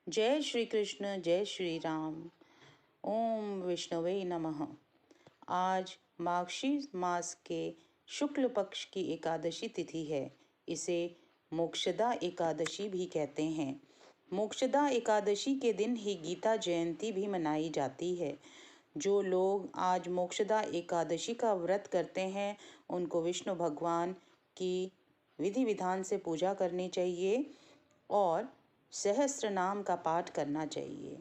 जय श्री कृष्ण, जय श्री राम। ओम विष्णवे नमः। आज मार्गशीर्ष मास के शुक्ल पक्ष की एकादशी तिथि है। इसे मोक्षदा एकादशी भी कहते हैं। मोक्षदा एकादशी के दिन ही गीता जयंती भी मनाई जाती है। जो लोग आज मोक्षदा एकादशी का व्रत करते हैं उनको विष्णु भगवान की विधि विधान से पूजा करनी चाहिए और सहस्त्र नाम का पाठ करना चाहिए।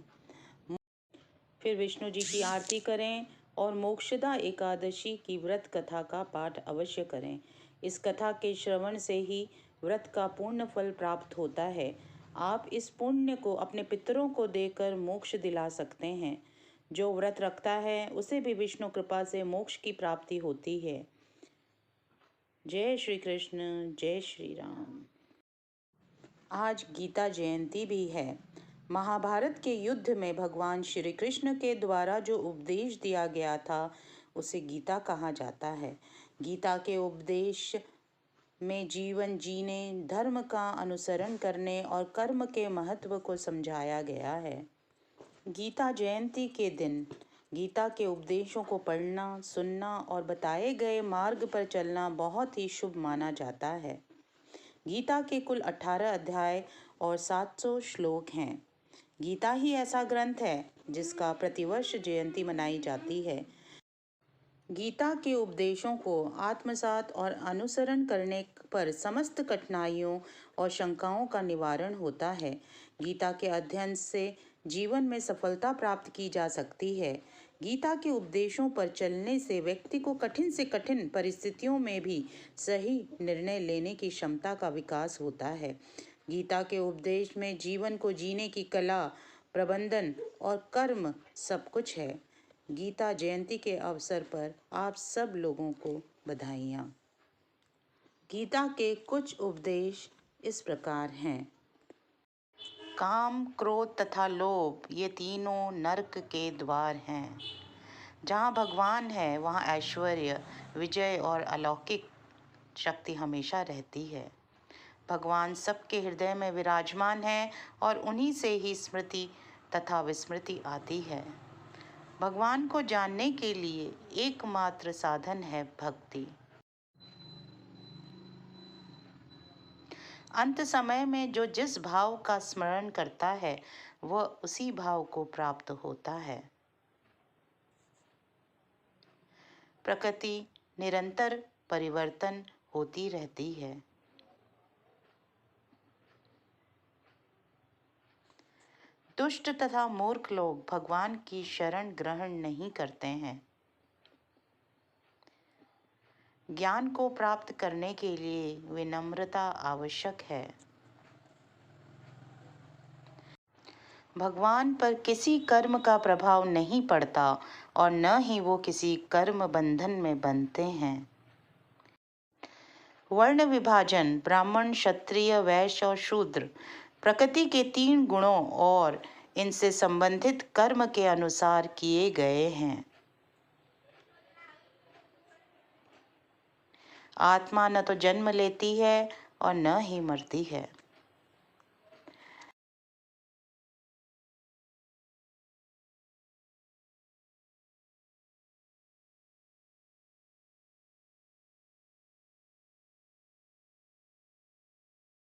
फिर विष्णु जी की आरती करें और मोक्षदा एकादशी की व्रत कथा का पाठ अवश्य करें। इस कथा के श्रवण से ही व्रत का पूर्ण फल प्राप्त होता है। आप इस पुण्य को अपने पितरों को देकर मोक्ष दिला सकते हैं। जो व्रत रखता है उसे भी विष्णु कृपा से मोक्ष की प्राप्ति होती है। जय श्री कृष्ण, जय श्री राम। आज गीता जयंती भी है। महाभारत के युद्ध में भगवान श्री कृष्ण के द्वारा जो उपदेश दिया गया था उसे गीता कहा जाता है। गीता के उपदेश में जीवन जीने, धर्म का अनुसरण करने और कर्म के महत्व को समझाया गया है। गीता जयंती के दिन गीता के उपदेशों को पढ़ना, सुनना और बताए गए मार्ग पर चलना बहुत ही शुभ माना जाता है। गीता के कुल 18 अध्याय और 700 श्लोक हैं। गीता ही ऐसा ग्रंथ है जिसका प्रतिवर्ष जयंती मनाई जाती है। गीता के उपदेशों को आत्मसात और अनुसरण करने पर समस्त कठिनाइयों और शंकाओं का निवारण होता है। गीता के अध्ययन से जीवन में सफलता प्राप्त की जा सकती है। गीता के उपदेशों पर चलने से व्यक्ति को कठिन से कठिन परिस्थितियों में भी सही निर्णय लेने की क्षमता का विकास होता है। गीता के उपदेश में जीवन को जीने की कला, प्रबंधन और कर्म सब कुछ है। गीता जयंती के अवसर पर आप सब लोगों को बधाइयाँ। गीता के कुछ उपदेश इस प्रकार हैं। काम, क्रोध तथा लोभ ये तीनों नरक के द्वार हैं। जहाँ भगवान है वहाँ ऐश्वर्य, विजय और अलौकिक शक्ति हमेशा रहती है। भगवान सबके हृदय में विराजमान है और उन्हीं से ही स्मृति तथा विस्मृति आती है। भगवान को जानने के लिए एकमात्र साधन है भक्ति। अंत समय में जो जिस भाव का स्मरण करता है वह उसी भाव को प्राप्त होता है। प्रकृति निरंतर परिवर्तन होती रहती है। दुष्ट तथा मूर्ख लोग भगवान की शरण ग्रहण नहीं करते हैं। ज्ञान को प्राप्त करने के लिए विनम्रता आवश्यक है। भगवान पर किसी कर्म का प्रभाव नहीं पड़ता और न ही वो किसी कर्म बंधन में बंधते हैं। वर्ण विभाजन ब्राह्मण, क्षत्रिय, वैश्य और शूद्र प्रकृति के 3 गुणों और इनसे संबंधित कर्म के अनुसार किए गए हैं। आत्मा न तो जन्म लेती है और न ही मरती है।